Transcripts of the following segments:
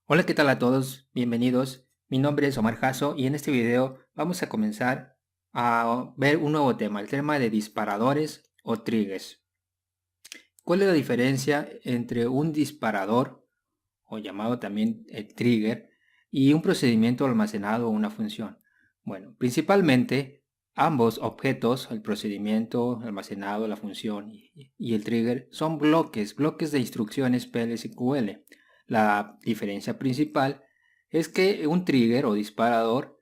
Hola, ¿qué tal a todos? Bienvenidos. Mi nombre es Omar Jasso y en este video vamos a comenzar a ver un nuevo tema, el tema de disparadores o triggers. ¿Cuál es la diferencia entre un disparador, o llamado también trigger, y un procedimiento almacenado o una función? Bueno, principalmente ambos objetos, el procedimiento almacenado, la función y el trigger, son bloques de instrucciones PLSQL. La diferencia principal es que un trigger o disparador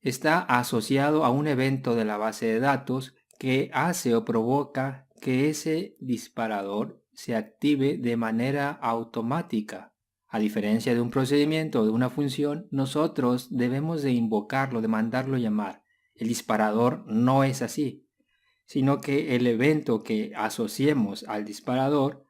está asociado a un evento de la base de datos que hace o provoca que ese disparador se active de manera automática. A diferencia de un procedimiento o de una función, nosotros debemos de invocarlo, de mandarlo llamar. El disparador no es así, sino que el evento que asociemos al disparador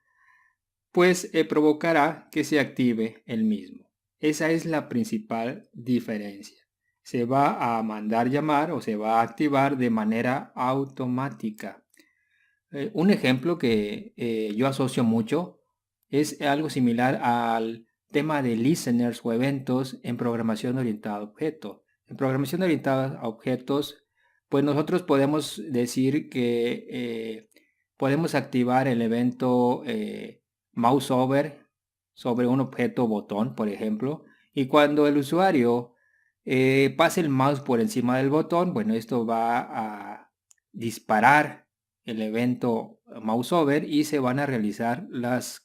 pues provocará que se active el mismo. Esa es la principal diferencia. Se va a mandar llamar o se va a activar de manera automática. Un ejemplo que yo asocio mucho es algo similar al tema de listeners o eventos en programación orientada a objetos. En programación orientada a objetos, pues nosotros podemos decir que podemos activar el evento mouse over sobre un objeto botón, por ejemplo, y cuando el usuario pase el mouse por encima del botón, bueno, esto va a disparar el evento mouse over y se van a realizar las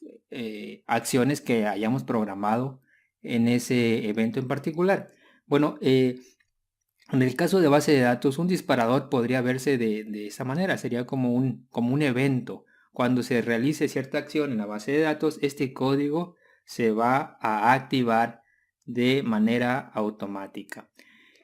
acciones que hayamos programado en ese evento en particular. Bueno, en el caso de base de datos, un disparador podría verse de esa manera, sería como un evento. Cuando se realice cierta acción en la base de datos, este código se va a activar de manera automática.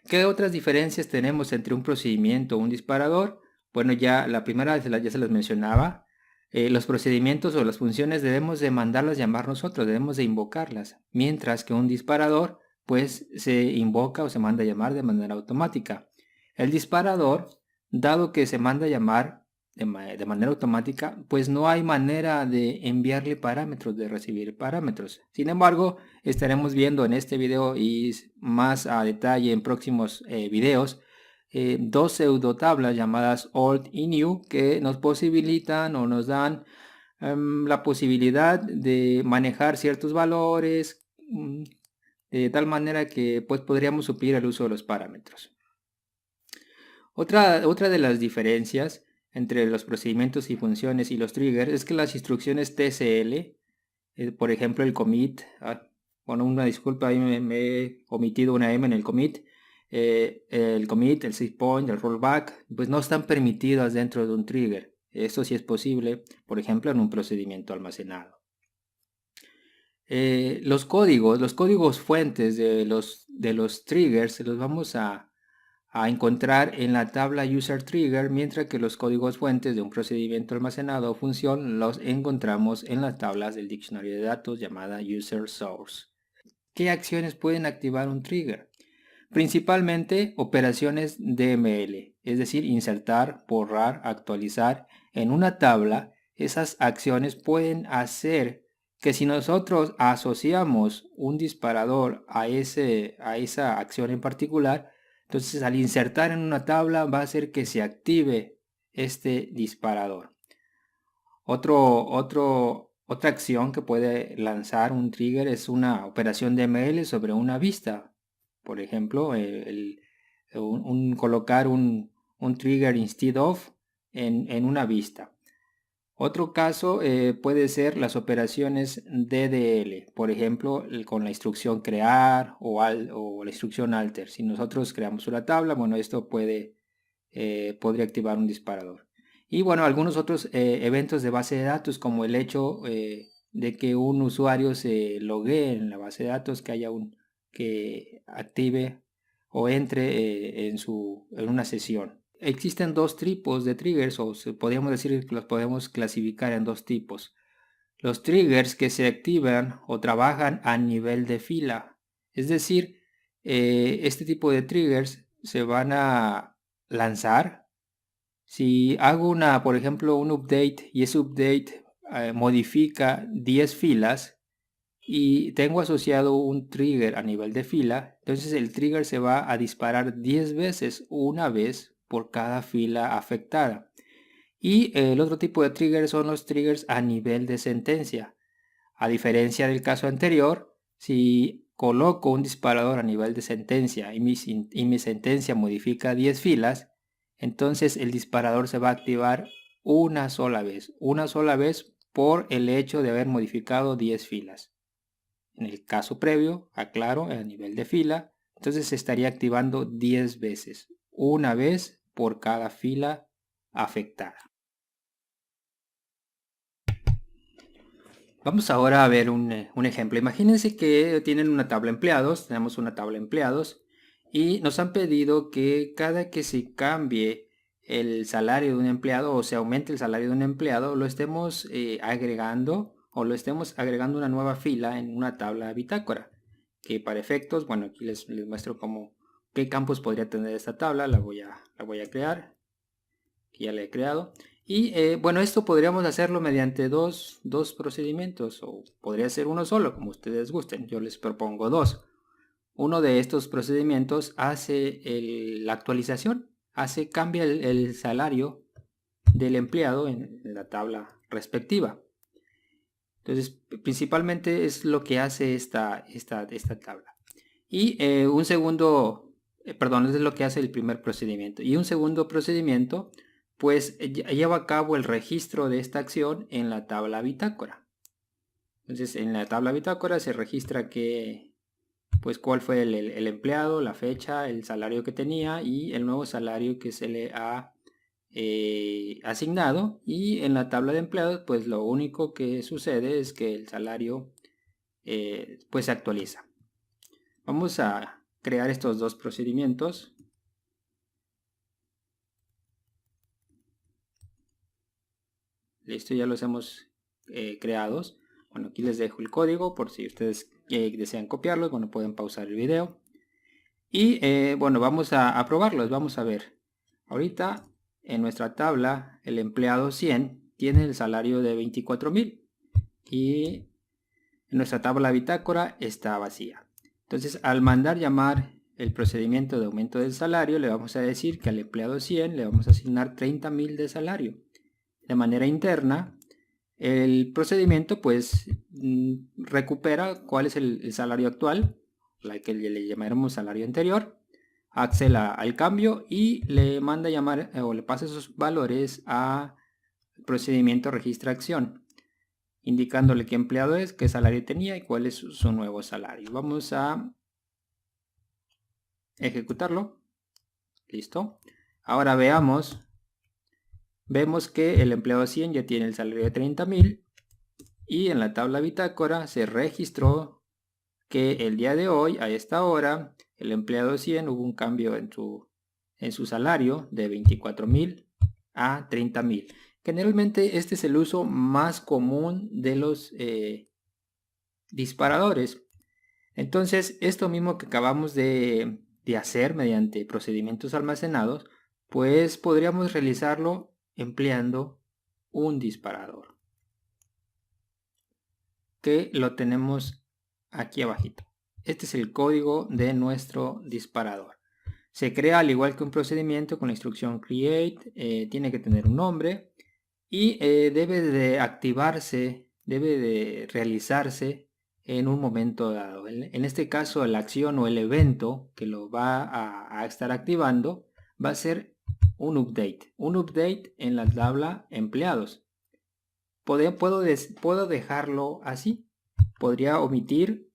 ¿Qué otras diferencias tenemos entre un procedimiento o un disparador? Bueno, ya la primera ya se las mencionaba. Los procedimientos o las funciones debemos de mandarlas llamar nosotros, debemos de invocarlas, mientras que un disparador pues se invoca o se manda a llamar de manera automática. El disparador, dado que se manda a llamar de manera automática, pues no hay manera de enviarle parámetros, de recibir parámetros. Sin embargo, estaremos viendo en este video y más a detalle en próximos videos dos pseudo tablas llamadas old y new que nos posibilitan o nos dan la posibilidad de manejar ciertos valores de tal manera que pues podríamos suplir el uso de los parámetros. Otra de las diferencias entre los procedimientos y funciones y los triggers es que las instrucciones TCL, por ejemplo el commit, bueno, una disculpa, ahí me he omitido una M en el commit, el commit, el set point, el rollback, pues no están permitidas dentro de un trigger. Esto sí es posible, por ejemplo, en un procedimiento almacenado. Los códigos fuentes de los triggers se los vamos a encontrar en la tabla user trigger, mientras que los códigos fuentes de un procedimiento almacenado o función los encontramos en las tablas del diccionario de datos llamada user source. ¿Qué acciones pueden activar un trigger? Principalmente operaciones DML, es decir, insertar, borrar, actualizar. En una tabla, esas acciones pueden hacer que si nosotros asociamos un disparador a esa acción en particular, entonces al insertar en una tabla va a hacer que se active este disparador. Otra acción que puede lanzar un trigger es una operación DML sobre una vista. Por ejemplo, colocar un trigger instead of en una vista. Otro caso puede ser las operaciones DDL, por ejemplo, con la instrucción crear o la instrucción alter. Si nosotros creamos una tabla, bueno, esto podría activar un disparador. Y bueno, algunos otros eventos de base de datos, como el hecho de que un usuario se loguee en la base de datos, que active o entre en una sesión. Existen dos tipos de triggers, podríamos decir que los podemos clasificar en dos tipos. Los triggers que se activan o trabajan a nivel de fila. Es decir, este tipo de triggers se van a lanzar si hago por ejemplo, un update y ese update modifica 10 filas, y tengo asociado un trigger a nivel de fila, entonces el trigger se va a disparar 10 veces, una vez por cada fila afectada. Y el otro tipo de triggers son los triggers a nivel de sentencia. A diferencia del caso anterior, si coloco un disparador a nivel de sentencia y mi sentencia modifica 10 filas, entonces el disparador se va a activar una sola vez por el hecho de haber modificado 10 filas. En el caso previo, aclaro, a nivel de fila, entonces se estaría activando 10 veces, una vez por cada fila afectada. Vamos ahora a ver un ejemplo. Imagínense que tienen una tabla empleados, tenemos una tabla empleados y nos han pedido que cada que se cambie el salario de un empleado o se aumente el salario de un empleado, lo estemos agregando o lo estemos agregando una nueva fila en una tabla bitácora. Que para efectos, bueno, aquí les muestro qué campos podría tener esta tabla, la voy a crear, que ya la he creado. Y bueno, esto podríamos hacerlo mediante dos procedimientos o podría ser uno solo, como ustedes gusten. Yo les propongo dos. Uno de estos procedimientos hace la actualización, cambia el salario del empleado en la tabla respectiva. Entonces, principalmente es lo que hace esta tabla. Y un segundo, perdón, es lo que hace el primer procedimiento. Y un segundo procedimiento, pues lleva a cabo el registro de esta acción en la tabla bitácora. Entonces, en la tabla bitácora se registra pues cuál fue el empleado, la fecha, el salario que tenía y el nuevo salario que se le ha asignado. Y en la tabla de empleados, pues lo único que sucede es que el salario pues se actualiza. Vamos a crear estos dos procedimientos. Listo, ya los hemos creados. Bueno, aquí les dejo el código por si ustedes desean copiarlos. Bueno, pueden pausar el video. Y bueno, vamos a probarlos. Vamos a ver. Ahorita en nuestra tabla el empleado 100 tiene el salario de 24,000 y en nuestra tabla bitácora está vacía. Entonces, al mandar llamar el procedimiento de aumento del salario, le vamos a decir que al empleado 100 le vamos a asignar 30,000 de salario. De manera interna, el procedimiento pues recupera cuál es el salario actual, la que le llamaremos salario anterior, accede al cambio y le manda llamar o le pasa esos valores a procedimiento registra acción, indicándole qué empleado es, qué salario tenía y cuál es su nuevo salario. Vamos a ejecutarlo. Listo. Ahora vemos que el empleado 100 ya tiene el salario de 30,000 y en la tabla bitácora se registró que el día de hoy, a esta hora, el empleado 100 hubo un cambio en su salario de 24,000 a 30,000. Generalmente este es el uso más común de los disparadores. Entonces, esto mismo que acabamos de hacer mediante procedimientos almacenados, pues podríamos realizarlo empleando un disparador, que lo tenemos aquí abajito. Este es el código de nuestro disparador. Se crea al igual que un procedimiento con la instrucción create, tiene que tener un nombre y debe de activarse, debe de realizarse en un momento dado. En este caso, la acción o el evento que lo va a estar activando va a ser un update en la tabla empleados. Puedo dejarlo así. Podría omitir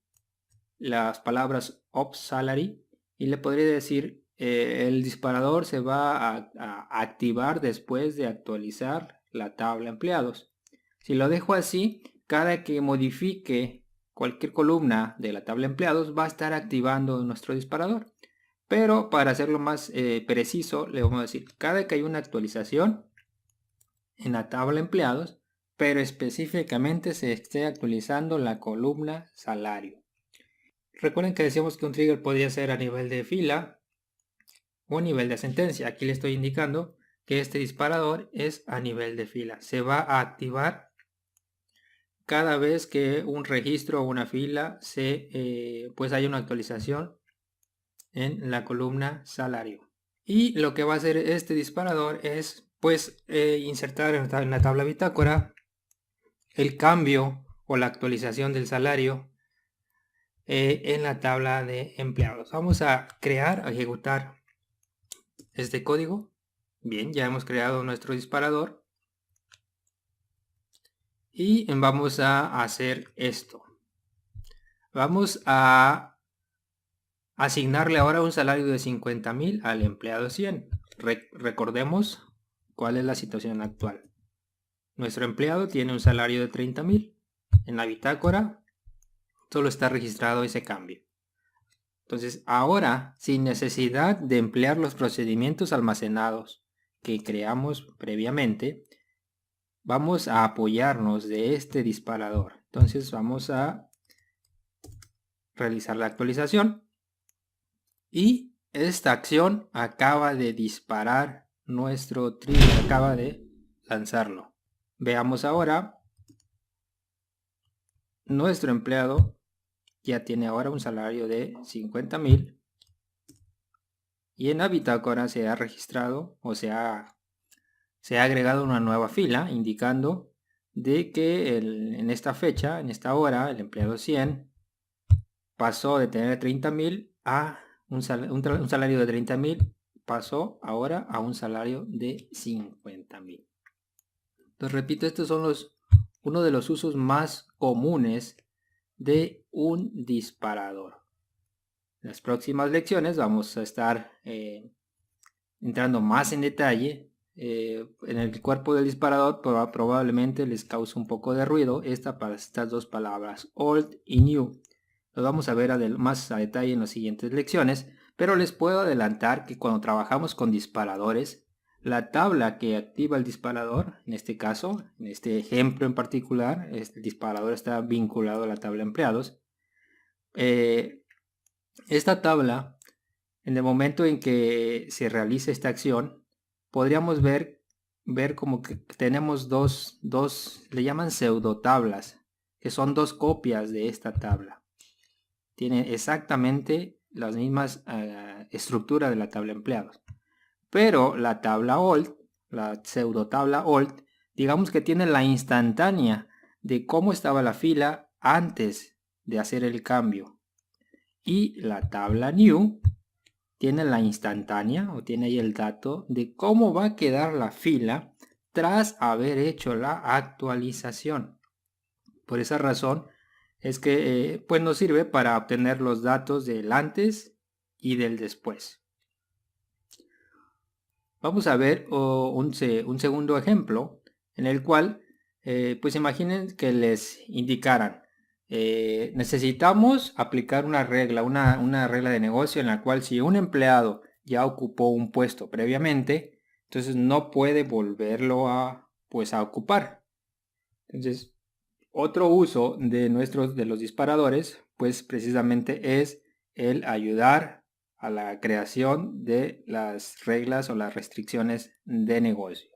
las palabras up salary y le podría decir el disparador se va a activar después de actualizar la tabla empleados. Si lo dejo así, cada que modifique cualquier columna de la tabla empleados va a estar activando nuestro disparador. Pero para hacerlo más preciso, le vamos a decir cada que hay una actualización en la tabla empleados, pero específicamente se esté actualizando la columna salario. Recuerden que decíamos que un trigger podía ser a nivel de fila o a nivel de sentencia. Aquí le estoy indicando que este disparador es a nivel de fila. Se va a activar cada vez que un registro o una fila pues hay una actualización en la columna salario. Y lo que va a hacer este disparador es pues insertar en la tabla bitácora el cambio o la actualización del salario en la tabla de empleados. Vamos a crear, a ejecutar este código. Bien, ya hemos creado nuestro disparador. Y vamos a hacer esto. Vamos a asignarle ahora un salario de 50.000 al empleado 100. Recordemos cuál es la situación actual. Nuestro empleado tiene un salario de 30.000. En la bitácora solo está registrado ese cambio. Entonces ahora, sin necesidad de emplear los procedimientos almacenados que creamos previamente, vamos a apoyarnos de este disparador. Entonces vamos a realizar la actualización. Y esta acción acaba de disparar nuestro trigger, acaba de lanzarlo. Veamos ahora, nuestro empleado ya tiene ahora un salario de 50.000 y en la bitácora se ha registrado o se ha agregado una nueva fila indicando de que en esta fecha, en esta hora, el empleado 100 pasó de tener 30.000 a un salario de 30.000, pasó ahora a un salario de 50.000. Entonces repito, estos son uno de los usos más comunes de un disparador. En las próximas lecciones vamos a estar entrando más en detalle. En el cuerpo del disparador probablemente les cause un poco de ruido para estas dos palabras, old y new. Lo vamos a ver más a detalle en las siguientes lecciones, pero les puedo adelantar que cuando trabajamos con disparadores, la tabla que activa el disparador, en este caso, en este ejemplo en particular, el disparador está vinculado a la tabla empleados. Esta tabla, en el momento en que se realiza esta acción, podríamos ver como que tenemos dos, le llaman pseudo tablas, que son dos copias de esta tabla. Tiene exactamente las mismas estructuras de la tabla empleados. Pero la tabla old, la pseudo tabla old, digamos que tiene la instantánea de cómo estaba la fila antes de hacer el cambio. Y la tabla new tiene la instantánea o tiene ahí el dato de cómo va a quedar la fila tras haber hecho la actualización. Por esa razón es que pues nos sirve para obtener los datos del antes y del después. Vamos a ver un segundo ejemplo en el cual pues imaginen que les indicaran necesitamos aplicar una regla, una regla de negocio en la cual si un empleado ya ocupó un puesto previamente, entonces no puede volverlo a ocupar. Entonces otro uso de los disparadores, pues precisamente es el ayudar a la creación de las reglas o las restricciones de negocio.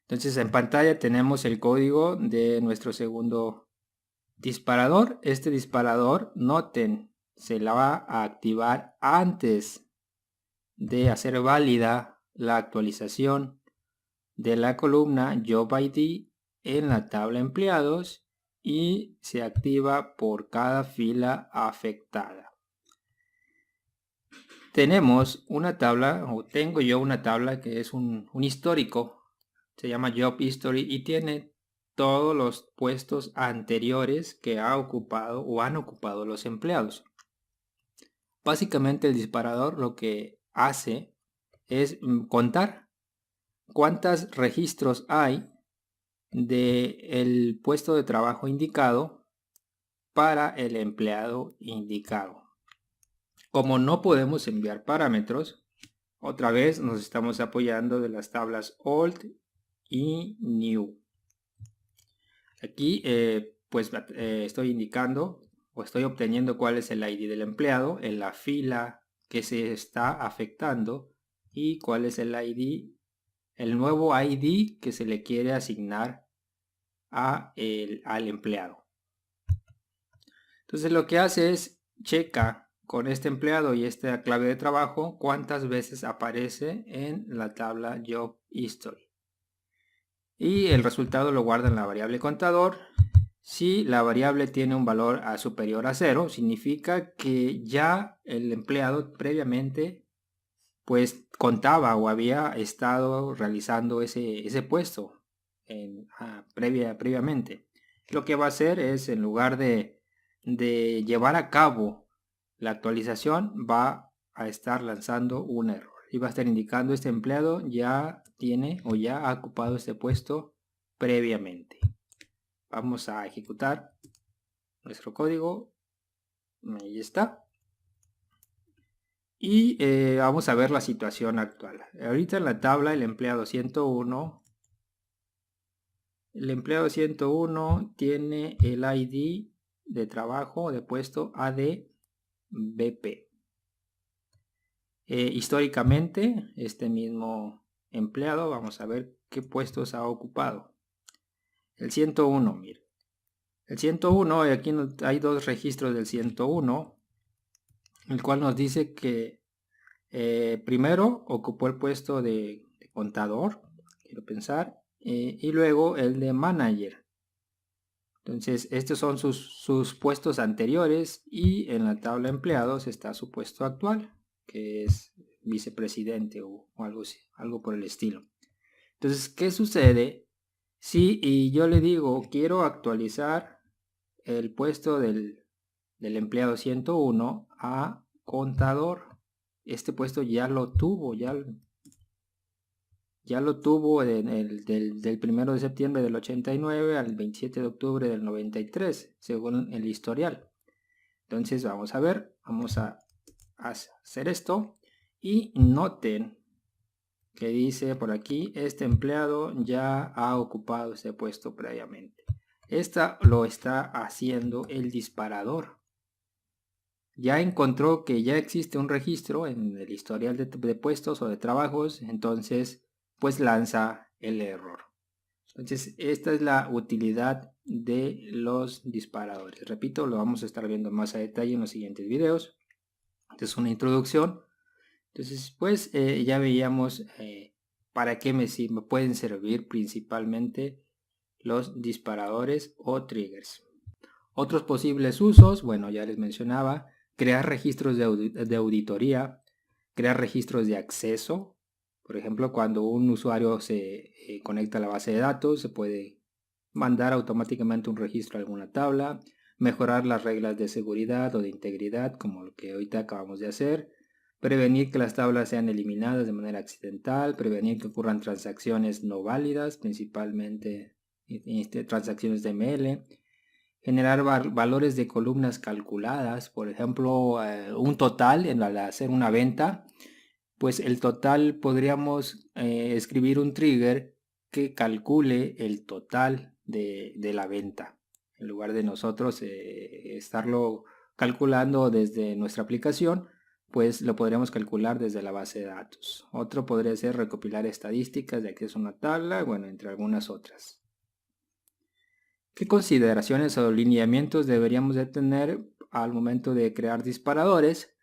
Entonces en pantalla tenemos el código de nuestro segundo disparador. Este disparador, noten, se la va a activar antes de hacer válida la actualización de la columna Job ID en la tabla empleados y se activa por cada fila afectada. Tenemos una tabla, o tengo yo una tabla que es un histórico, se llama Job History y tiene todos los puestos anteriores que ha ocupado o han ocupado los empleados. Básicamente el disparador lo que hace es contar cuántos registros hay del puesto de trabajo indicado para el empleado indicado. Como no podemos enviar parámetros, otra vez nos estamos apoyando de las tablas old y new. Aquí estoy indicando o estoy obteniendo cuál es el ID del empleado en la fila que se está afectando y cuál es el ID, el nuevo ID que se le quiere asignar al empleado. Entonces lo que hace es checa con este empleado y esta clave de trabajo cuántas veces aparece en la tabla Job History. Y el resultado lo guarda en la variable contador. Si la variable tiene un valor superior a 0, significa que ya el empleado previamente pues contaba o había estado realizando ese puesto previamente. Lo que va a hacer es, en lugar de llevar a cabo la actualización, va a estar lanzando un error y va a estar indicando este empleado ya tiene o ya ha ocupado este puesto previamente. Vamos a ejecutar nuestro código. Ahí está. Y vamos a ver la situación actual. Ahorita en la tabla el empleado 101 tiene el ID de trabajo de puesto ADBP. Históricamente este mismo empleado, vamos a ver qué puestos ha ocupado. El 101, mire. El 101, aquí hay dos registros del 101, el cual nos dice que primero ocupó el puesto de contador, quiero pensar, y luego el de manager. Entonces estos son sus puestos anteriores y en la tabla de empleados está su puesto actual, que es vicepresidente o algo así, algo por el estilo. Entonces, ¿qué sucede si y yo le digo quiero actualizar el puesto del empleado 101 a contador? Este puesto ya lo tuvo, ya lo tuvo del 1 de septiembre del 89 al 27 de octubre del 93, según el historial. Entonces vamos a ver, vamos a hacer esto y noten que dice por aquí, este empleado ya ha ocupado este puesto previamente. Esta lo está haciendo el disparador. Ya encontró que ya existe un registro en el historial de puestos o de trabajos, entonces pues lanza el error. Entonces esta es la utilidad de los disparadores. Repito, lo vamos a estar viendo más a detalle en los siguientes videos. Esta es una introducción. Entonces pues ya veíamos para qué me pueden servir principalmente los disparadores o triggers. Otros posibles usos, bueno, ya les mencionaba, crear registros de auditoría, crear registros de acceso. Por ejemplo, cuando un usuario se conecta a la base de datos, se puede mandar automáticamente un registro a alguna tabla, mejorar las reglas de seguridad o de integridad, como lo que ahorita acabamos de hacer, prevenir que las tablas sean eliminadas de manera accidental, prevenir que ocurran transacciones no válidas, principalmente transacciones de ML, generar valores de columnas calculadas, por ejemplo, un total al hacer una venta, pues el total podríamos escribir un trigger que calcule el total de la venta, en lugar de nosotros estarlo calculando desde nuestra aplicación, pues lo podríamos calcular desde la base de datos. Otro podría ser recopilar estadísticas de acceso a una tabla, bueno, entre algunas otras. ¿Qué consideraciones o lineamientos deberíamos de tener al momento de crear disparadores?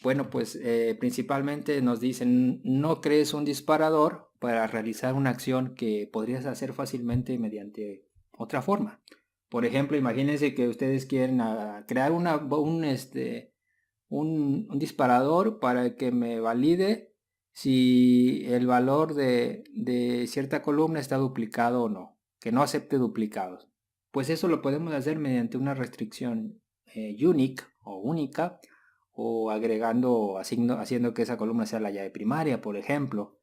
Bueno, pues principalmente nos dicen no crees un disparador para realizar una acción que podrías hacer fácilmente mediante otra forma. Por ejemplo, imagínense que ustedes quieren crear un disparador para que me valide si el valor de cierta columna está duplicado o no, que no acepte duplicados. Pues eso lo podemos hacer mediante una restricción unique o única, o agregando, haciendo que esa columna sea la llave primaria, por ejemplo.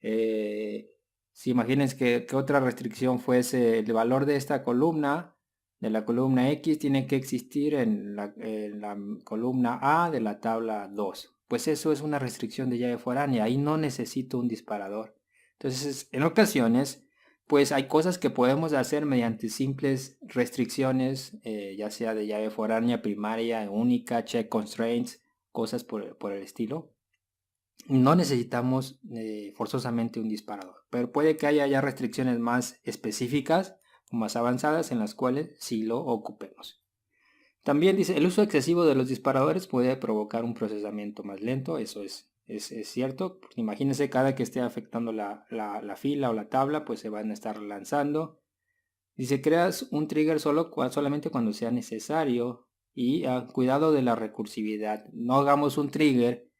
Si imagínense que otra restricción fuese el valor de esta columna, de la columna X, tiene que existir en la columna A de la tabla 2. Pues eso es una restricción de llave foránea, ahí no necesito un disparador. Entonces, en ocasiones, pues hay cosas que podemos hacer mediante simples restricciones, ya sea de llave foránea, primaria, única, check constraints, cosas por el estilo. No necesitamos forzosamente un disparador, pero puede que haya ya restricciones más específicas o más avanzadas en las cuales sí lo ocupemos. También dice, el uso excesivo de los disparadores puede provocar un procesamiento más lento. Eso es cierto. Pues imagínense, cada que esté afectando la fila o la tabla, pues se van a estar lanzando. Dice, creas un trigger solamente cuando sea necesario. Y cuidado de la recursividad. No hagamos un trigger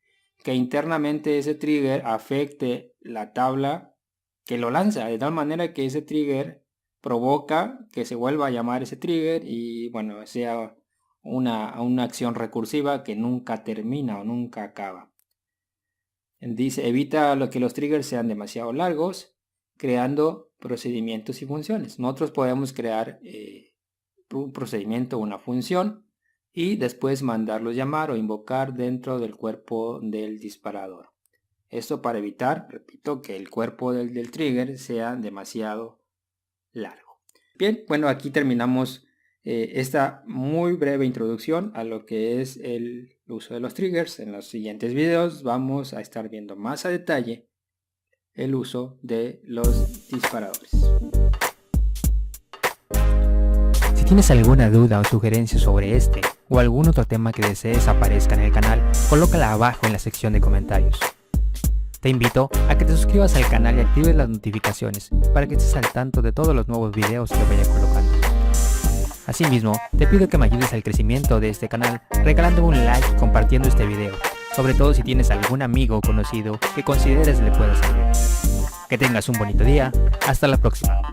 que internamente ese trigger afecte la tabla que lo lanza, de tal manera que ese trigger provoca que se vuelva a llamar ese trigger y bueno, sea una acción recursiva que nunca termina o nunca acaba. Dice, evita que los triggers sean demasiado largos, creando procedimientos y funciones. Nosotros podemos crear un procedimiento o una función y después mandarlos llamar o invocar dentro del cuerpo del disparador. Esto para evitar, repito, que el cuerpo del trigger sea demasiado largo. Bien, bueno, aquí terminamos esta muy breve introducción a lo que es el uso de los triggers. En los siguientes videos vamos a estar viendo más a detalle el uso de los disparadores. Si tienes alguna duda o sugerencia sobre este o algún otro tema que desees aparezca en el canal, colócala abajo en la sección de comentarios. Te invito a que te suscribas al canal y actives las notificaciones para que estés al tanto de todos los nuevos videos que vaya colocando. Asimismo, te pido que me ayudes al crecimiento de este canal regalándome un like y compartiendo este video, sobre todo si tienes algún amigo o conocido que consideres le pueda servir. Que tengas un bonito día, hasta la próxima.